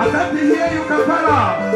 I love to hear you, Kampala.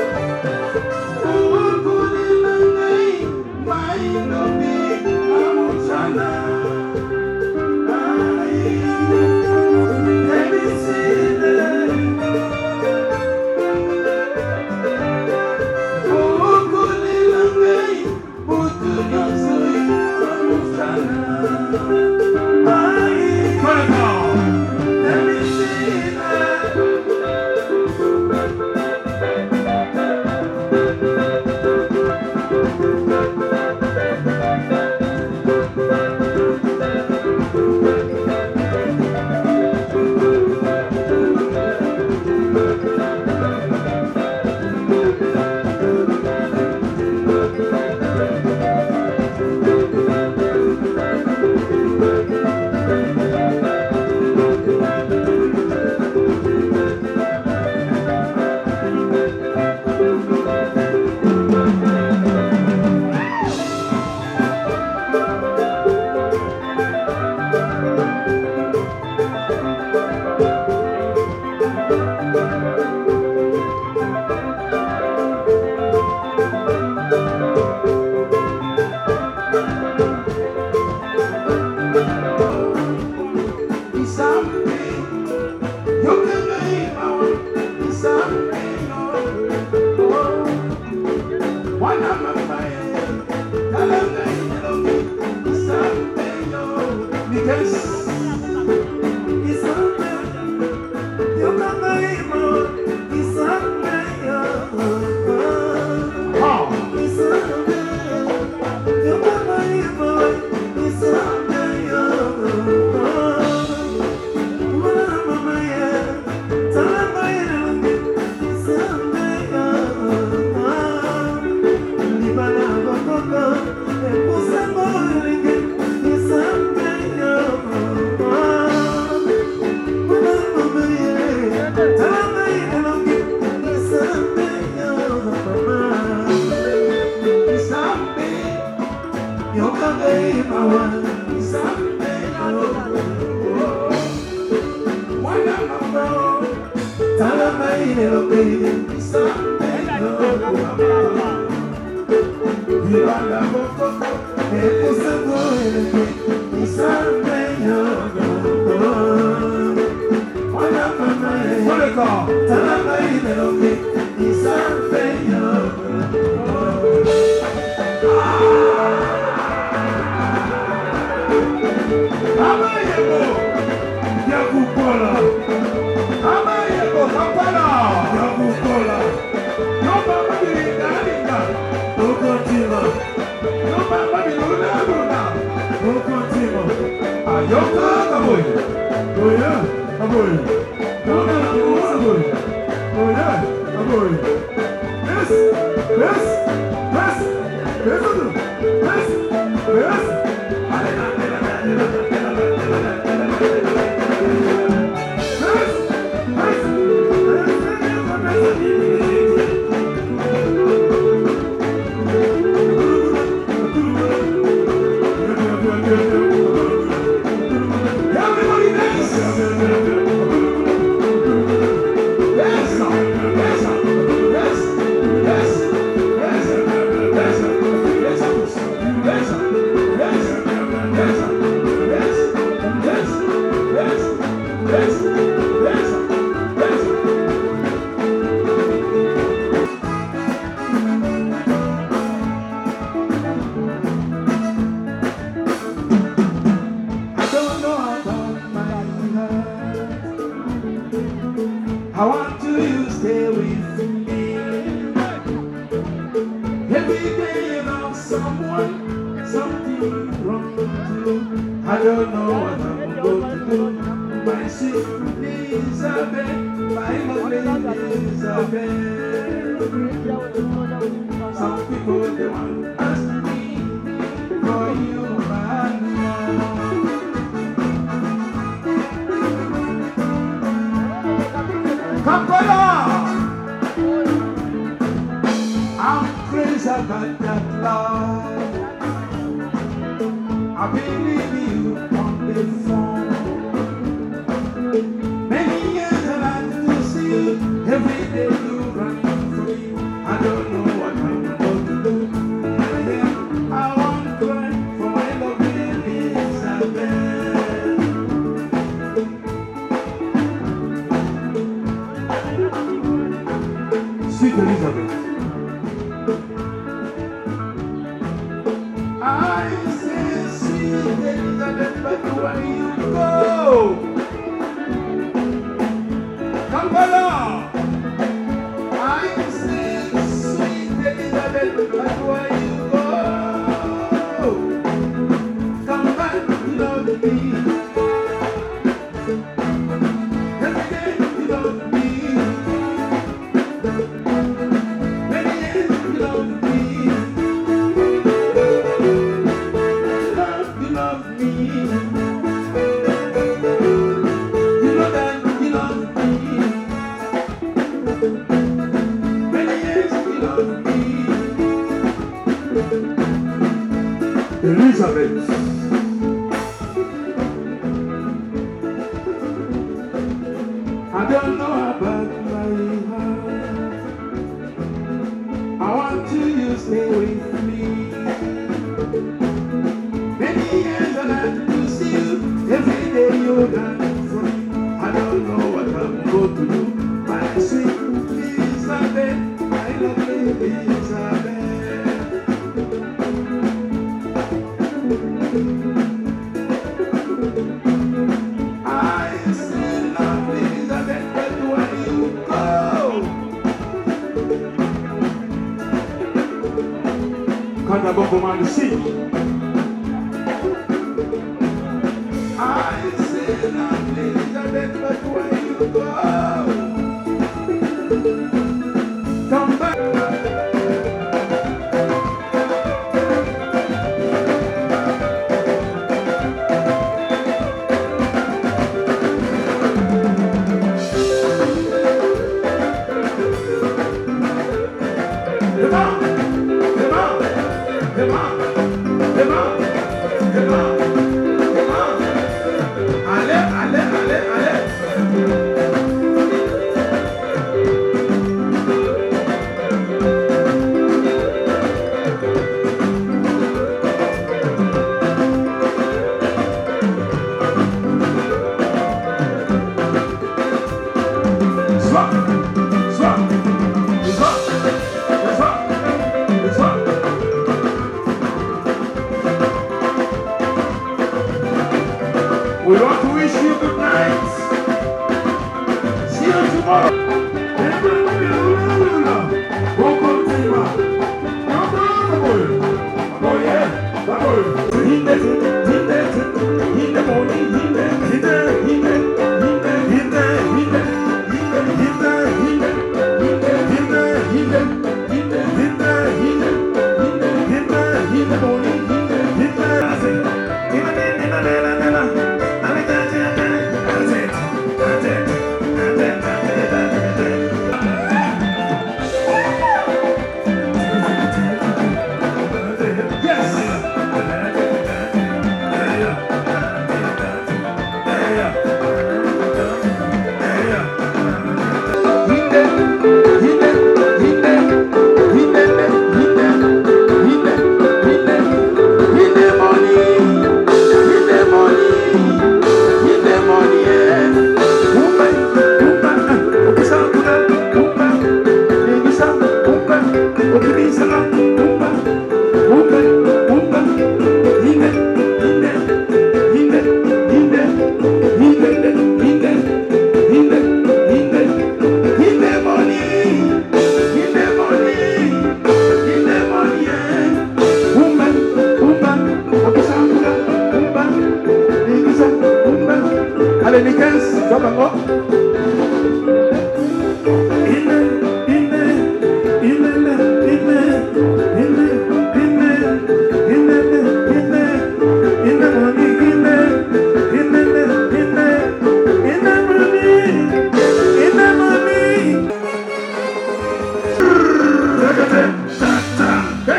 Yes. don't know what I'm going to do. My sweet Elizabeth, my lovely Elizabeth. Some people they want to ask me for you, man. Kampala! I'm crazy about that love. I believe you on the phone. Many years I like to see you. Every day you run for me. I don't know what I'm going to do. I want to cry for my lovely Elizabeth. Sweet Elizabeth. I say sweet Elizabeth, but where you go? Kampala! I say sweet Elizabeth, but where you go? Come back, love me. Every day you love me. Many years you love me. You love me. You know that you love me. Many years you love me. Elizabeth. I don't know about my heart. I want you to stay with me. Many years I like to see you. Every day you're done for me. I don't know what I'm going to do. My sweet Elizabeth, my lovely Elizabeth. I say lovely Elizabeth, but where you go? Kanda Bongo man sing. I say lovely Elizabeth, but where you go? Come back. Come on, come on, come on, come on, come on, come on. Allez, allez, allez, allez. Swap, swap, swap, swap, swap. We want to wish you good night. See you tomorrow.